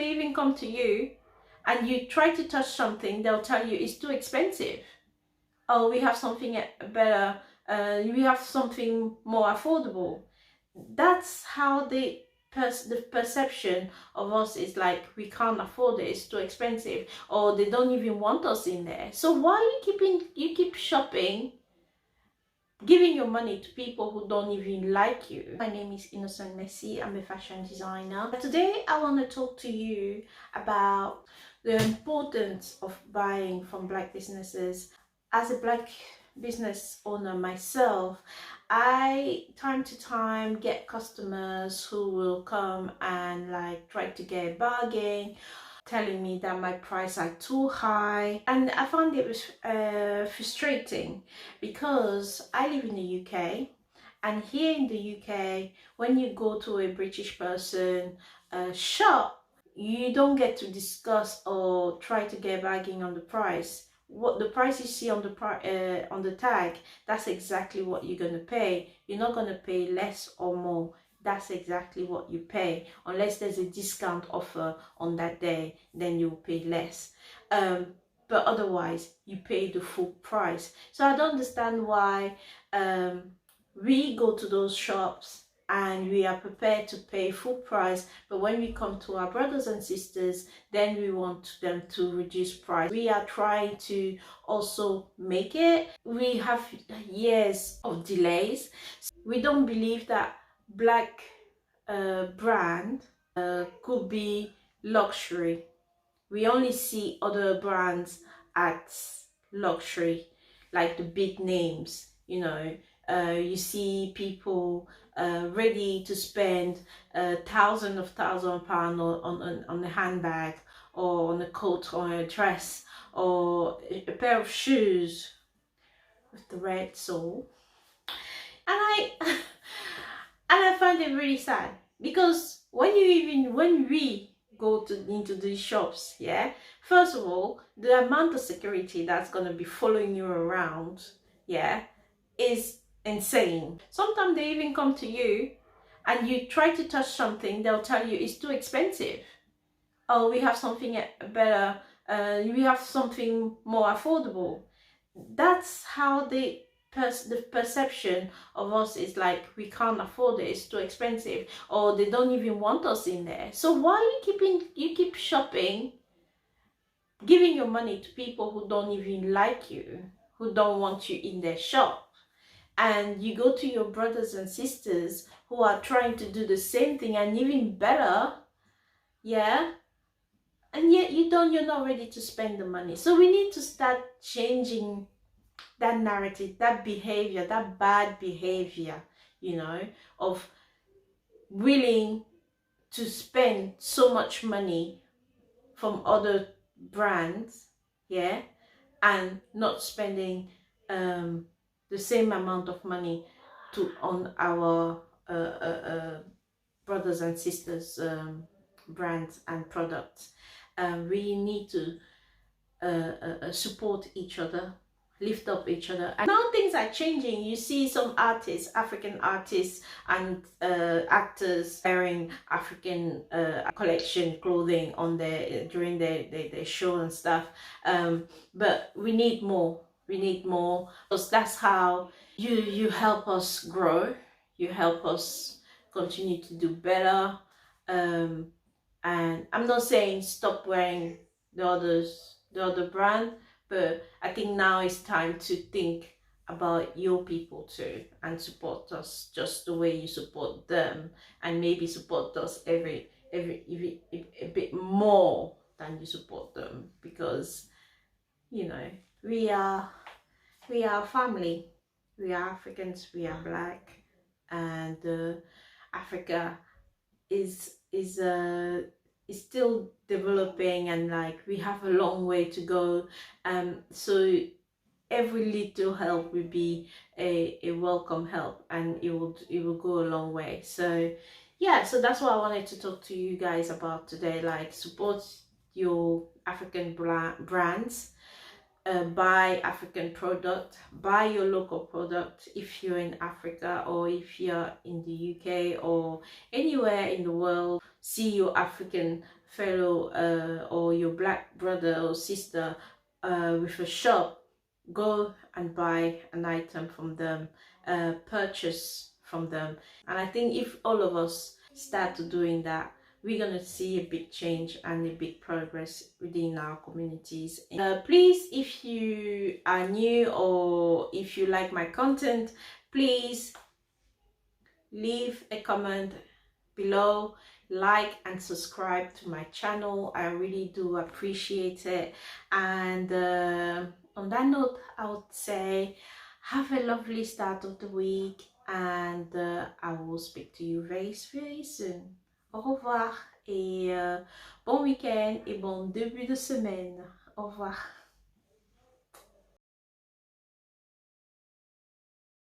they even come to you and you try to touch something, they'll tell you it's too expensive. Oh, we have something better, we have something more affordable. That's how the perception of us is, like we can't afford it, it's too expensive, or they don't even want us in there. So why you keep shopping, giving your money to people who don't even like you? My name is Innocent Messi. I'm a fashion designer. Today I want to talk to you about the importance of buying from Black businesses. As a Black business owner myself, I time to time get customers who will come and like try to get a bargain, telling me that my prices are too high, and I found it was frustrating because I live in the UK, and here in the UK, when you go to a British person shop, you don't get to discuss or try to get bargaining on the price. What the price you see on the tag, that's exactly what you're gonna pay. You're not gonna pay less or more. That's exactly what you pay, unless there's a discount offer on that day, then you'll pay less. But otherwise you pay the full price. So I don't understand why we go to those shops and we are prepared to pay full price, but when we come to our brothers and sisters, then we want them to reduce price. We are trying to also make it. We have years of delays. We don't believe that Black brand could be luxury. We only see other brands at luxury, like the big names, you know. You see people ready to spend thousands of £1,000 on a handbag, or on a coat, or a dress, or a pair of shoes with the red sole. And I and I find it really sad, because when we go into these shops, yeah, first of all, the amount of security that's going to be following you around, yeah, is insane. Sometimes they even come to you and you try to touch something, they'll tell you it's too expensive. Oh, we have something better, we have something more affordable. That's how the perception of us is, like we can't afford it, it's too expensive, or they don't even want us in there. So why you keep shopping, giving your money to people who don't even like you, who don't want you in their shop, and you go to your brothers and sisters who are trying to do the same thing and even better, yeah, and yet you're not ready to spend the money. So we need to start changing that narrative, that behavior, that bad behavior, you know, of willing to spend so much money from other brands, yeah, and not spending the same amount of money on our brothers and sisters brands and products. We need to support each other, lift up each other. And now things are changing. You see some artists, African artists and actors wearing African collection clothing on during their show and stuff. But we need more. We need more, because that's how you help us grow. You help us continue to do better. And I'm not saying stop wearing the other brand, but I think now it's time to think about your people too, and support us just the way you support them, and maybe support us a bit more than you support them, because you know we are family. We are Africans, we are Black, and Africa is still developing, and like we have a long way to go. So every little help will be a welcome help, and it will go a long way. So yeah, so that's what I wanted to talk to you guys about today. Like, support your African brands, buy African product, buy your local product if you're in Africa, or if you're in the UK or anywhere in the world. See your African fellow or your black brother or sister with a shop, go and buy an item from them, purchase from them. And I think if all of us start doing that, we're going to see a big change and a big progress within our communities. Please, if you are new or if you like my content, please leave a comment below, like and subscribe to my channel. I really do appreciate it. And on that note, I would say have a lovely start of the week, and I will speak to you very soon. Au revoir et bon week-end et bon début de semaine. Au revoir.